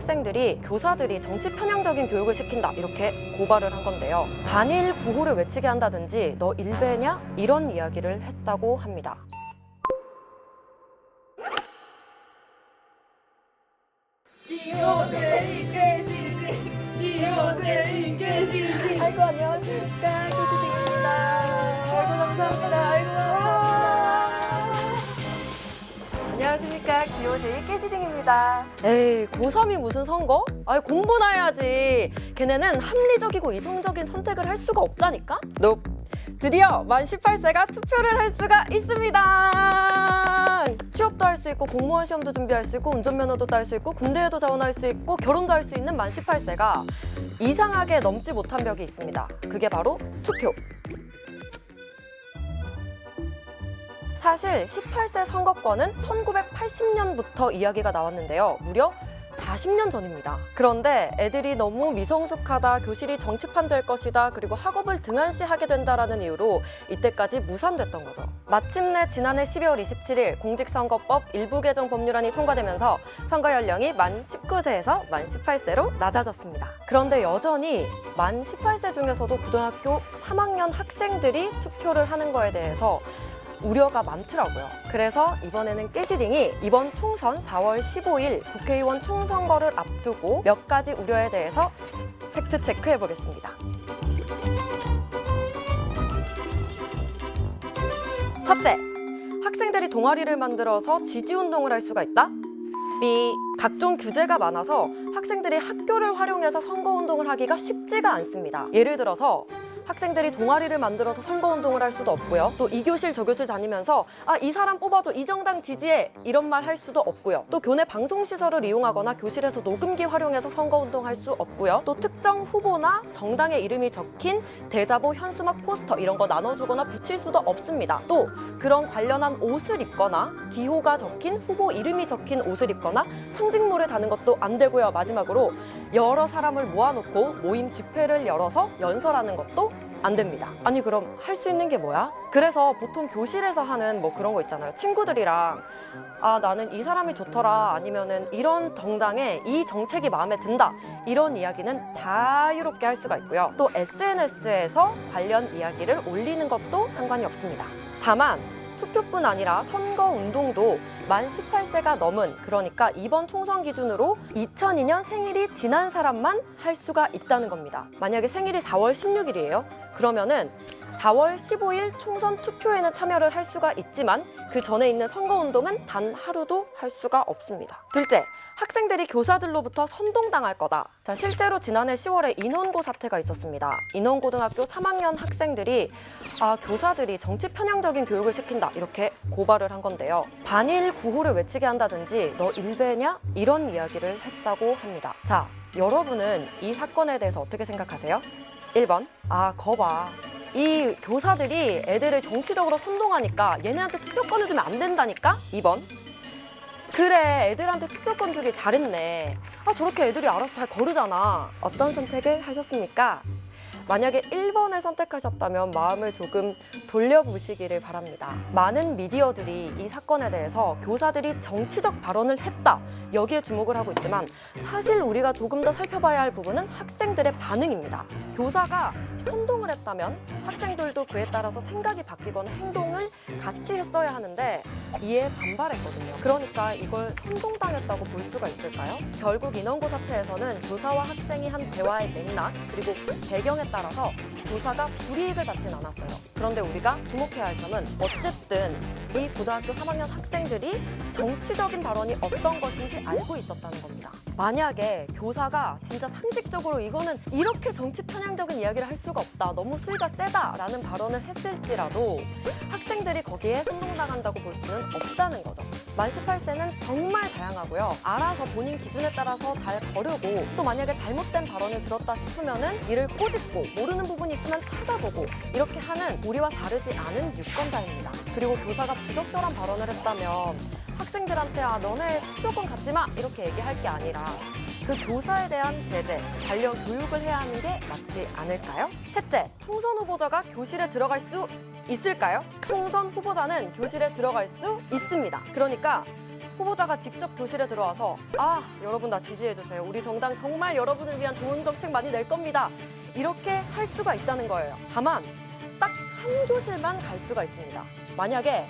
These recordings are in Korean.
학생들이 교사들이 정치 편향적인 교육을 시킨다 이렇게 고발을 한 건데요. 반일 구호를 외치게 한다든지 너 일베냐? 이런 이야기를 했다고 합니다. 아이고 안녕하십니까 교수님입니다. 아이고 감사합니다. 아이고 안녕하십니까 기호제이 깨시딩입니다. 에이 고3이 무슨 선거? 아이 공부나 해야지. 걔네는 합리적이고 이성적인 선택을 할 수가 없다니까? 너 드디어 만 18세가 투표를 할 수가 있습니다. 취업도 할 수 있고 공무원 시험도 준비할 수 있고 운전면허도 딸 수 있고 군대에도 자원할 수 있고 결혼도 할 수 있는 만 18세가 이상하게 넘지 못한 벽이 있습니다. 그게 바로 투표. 사실 18세 선거권은 1980년부터 이야기가 나왔는데요. 무려 40년 전입니다. 그런데 애들이 너무 미성숙하다, 교실이 정치판 될 것이다, 그리고 학업을 등한시하게 된다라는 이유로 이때까지 무산됐던 거죠. 마침내 지난해 12월 27일 공직선거법 일부 개정 법률안이 통과되면서 선거 연령이 만 19세에서 만 18세로 낮아졌습니다. 그런데 여전히 만 18세 중에서도 고등학교 3학년 학생들이 투표를 하는 거에 대해서 우려가 많더라고요. 그래서 이번에는 깨시딩이 이번 총선 4월 15일 국회의원 총선거를 앞두고 몇 가지 우려에 대해서 팩트 체크해 보겠습니다. 첫째, 학생들이 동아리를 만들어서 지지운동을 할 수가 있다? B. 각종 규제가 많아서 학생들이 학교를 활용해서 선거운동을 하기가 쉽지가 않습니다. 예를 들어서 학생들이 동아리를 만들어서 선거운동을 할 수도 없고요. 또 이 교실 저 교실 다니면서 이 사람 뽑아줘, 이 정당 지지해 이런 말 할 수도 없고요. 또 교내 방송시설을 이용하거나 교실에서 녹음기 활용해서 선거운동 할 수 없고요. 또 특정 후보나 정당의 이름이 적힌 대자보, 현수막, 포스터 이런 거 나눠주거나 붙일 수도 없습니다. 또 그런 관련한 옷을 입거나 기호가 적힌 후보 이름이 적힌 옷을 입거나 상징물을 다는 것도 안 되고요. 마지막으로 여러 사람을 모아놓고 모임 집회를 열어서 연설하는 것도 안 됩니다. 아니 그럼 할 수 있는 게 뭐야? 그래서 보통 교실에서 하는 뭐 그런 거 있잖아요. 친구들이랑 나는 이 사람이 좋더라, 아니면은 이런 정당에 이 정책이 마음에 든다, 이런 이야기는 자유롭게 할 수가 있고요. 또 SNS에서 관련 이야기를 올리는 것도 상관이 없습니다. 다만 투표뿐 아니라 선거운동도 만 18세가 넘은, 그러니까 이번 총선 기준으로 2002년 생일이 지난 사람만 할 수가 있다는 겁니다. 만약에 생일이 4월 16일이에요. 그러면은 4월 15일 총선 투표에는 참여를 할 수가 있지만 그 전에 있는 선거운동은 단 하루도 할 수가 없습니다. 둘째, 학생들이 교사들로부터 선동당할 거다. 자, 실제로 지난해 10월에 인원고 사태가 있었습니다. 인원고등학교 3학년 학생들이 교사들이 정치 편향적인 교육을 시킨다 이렇게 고발을 한 건데요. 반일 구호를 외치게 한다든지 너 일베냐? 이런 이야기를 했다고 합니다. 자, 여러분은 이 사건에 대해서 어떻게 생각하세요? 1번, 거봐. 이 교사들이 애들을 정치적으로 선동하니까 얘네한테 투표권을 주면 안 된다니까? 2번, 그래 애들한테 투표권 주길 잘했네. 저렇게 애들이 알아서 잘 거르잖아. 어떤 선택을 하셨습니까? 만약에 1번을 선택하셨다면 마음을 조금 돌려보시기를 바랍니다. 많은 미디어들이 이 사건에 대해서 교사들이 정치적 발언을 했다, 여기에 주목을 하고 있지만 사실 우리가 조금 더 살펴봐야 할 부분은 학생들의 반응입니다. 교사가 선동을 했다면 학생들도 그에 따라서 생각이 바뀌거나 행동을 같이 했어야 하는데 이에 반발했거든요. 그러니까 이걸 선동당했다고 볼 수가 있을까요? 결국 인원고 사태에서는 교사와 학생이 한 대화의 맥락 그리고 배경에 따라서 교사가 불이익을 받진 않았어요. 그런데 우리가 주목해야 할 점은 어쨌든 이 고등학교 3학년 학생들이 정치적인 발언이 어떤 것인지 알고 있었다는 겁니다. 만약에 교사가 진짜 상식적으로 이거는 이렇게 정치 편향적인 이야기를 할 수가 없다, 너무 수위가 세다라는 발언을 했을지라도 학생들이 거기에 선동당한다고 볼 수는 없다는 거죠. 만 18세는 정말 다양하고요. 알아서 본인 기준에 따라서 잘 거르고, 또 만약에 잘못된 발언을 들었다 싶으면은 이를 꼬집고 모르는 부분이 있으면 찾아보고 이렇게 하는 우리와 다르지 않은 유권자입니다. 그리고 교사가 부적절한 발언을 했다면 학생들한테 너네 투표권 갖지 마 이렇게 얘기할 게 아니라 그 교사에 대한 제재, 관련 교육을 해야 하는 게 맞지 않을까요? 셋째, 총선 후보자가 교실에 들어갈 수 있을까요? 총선 후보자는 교실에 들어갈 수 있습니다. 그러니까 후보자가 직접 교실에 들어와서 아, 여러분 나 지지해주세요. 우리 정당 정말 여러분을 위한 좋은 정책 많이 낼 겁니다. 이렇게 할 수가 있다는 거예요. 다만 딱 한 교실만 갈 수가 있습니다. 만약에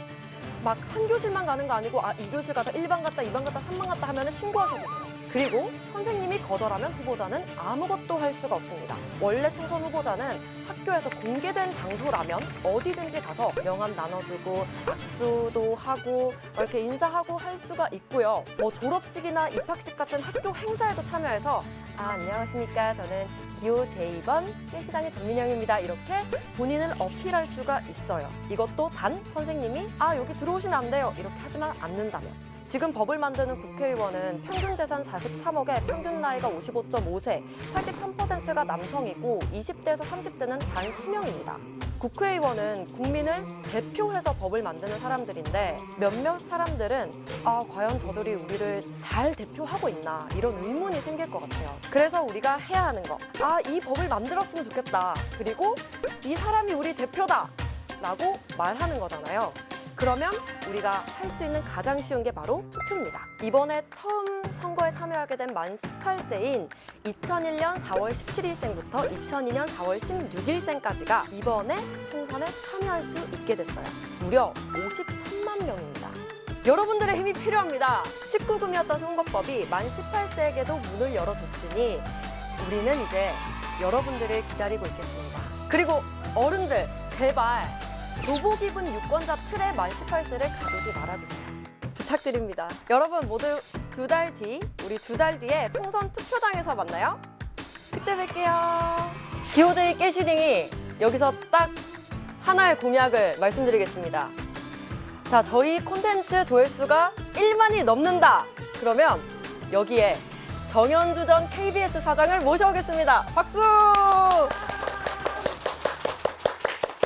막 한 교실만 가는 거 아니고 아, 이 교실 가다 1반 갔다 2반 갔다 3반 갔다 하면 신고하셔도 돼요. 그리고 선생님이 거절하면 후보자는 아무것도 할 수가 없습니다. 원래 총선 후보자는 학교에서 공개된 장소라면 어디든지 가서 명함 나눠주고 악수도 하고 이렇게 인사하고 할 수가 있고요. 뭐 졸업식이나 입학식 같은 학교 행사에도 참여해서 아, 안녕하십니까. 저는 기호 제2번 깨시당의 전민영입니다. 이렇게 본인을 어필할 수가 있어요. 이것도 단 선생님이 아, 여기 들어오시면 안 돼요. 이렇게 하지만 않는다면. 지금 법을 만드는 국회의원은 평균 재산 43억에 평균 나이가 55.5세, 83%가 남성이고 20대에서 30대는 단 3명입니다. 국회의원은 국민을 대표해서 법을 만드는 사람들인데 몇몇 사람들은 아, 과연 저들이 우리를 잘 대표하고 있나 이런 의문이 생길 것 같아요. 그래서 우리가 해야 하는 거, 아, 이 법을 만들었으면 좋겠다. 그리고 이 사람이 우리 대표다 라고 말하는 거잖아요. 그러면 우리가 할 수 있는 가장 쉬운 게 바로 투표입니다. 이번에 처음 선거에 참여하게 된 만 18세인 2001년 4월 17일생부터 2002년 4월 16일생까지가 이번에 총선에 참여할 수 있게 됐어요. 무려 53만 명입니다. 여러분들의 힘이 필요합니다. 19금이었던 선거법이 만 18세에게도 문을 열어줬으니 우리는 이제 여러분들을 기다리고 있겠습니다. 그리고 어른들, 제발 교복 입은 유권자 틀에 만 18세를 가두지 말아주세요. 부탁드립니다. 여러분 모두 2달 뒤, 우리 2달 뒤에 총선 투표장에서 만나요. 그때 뵐게요. 기호제이 깨시딩이 여기서 딱 하나의 공약을 말씀드리겠습니다. 자, 저희 콘텐츠 조회수가 1만이 넘는다. 그러면 여기에 정현주 전 KBS 사장을 모셔오겠습니다. 박수!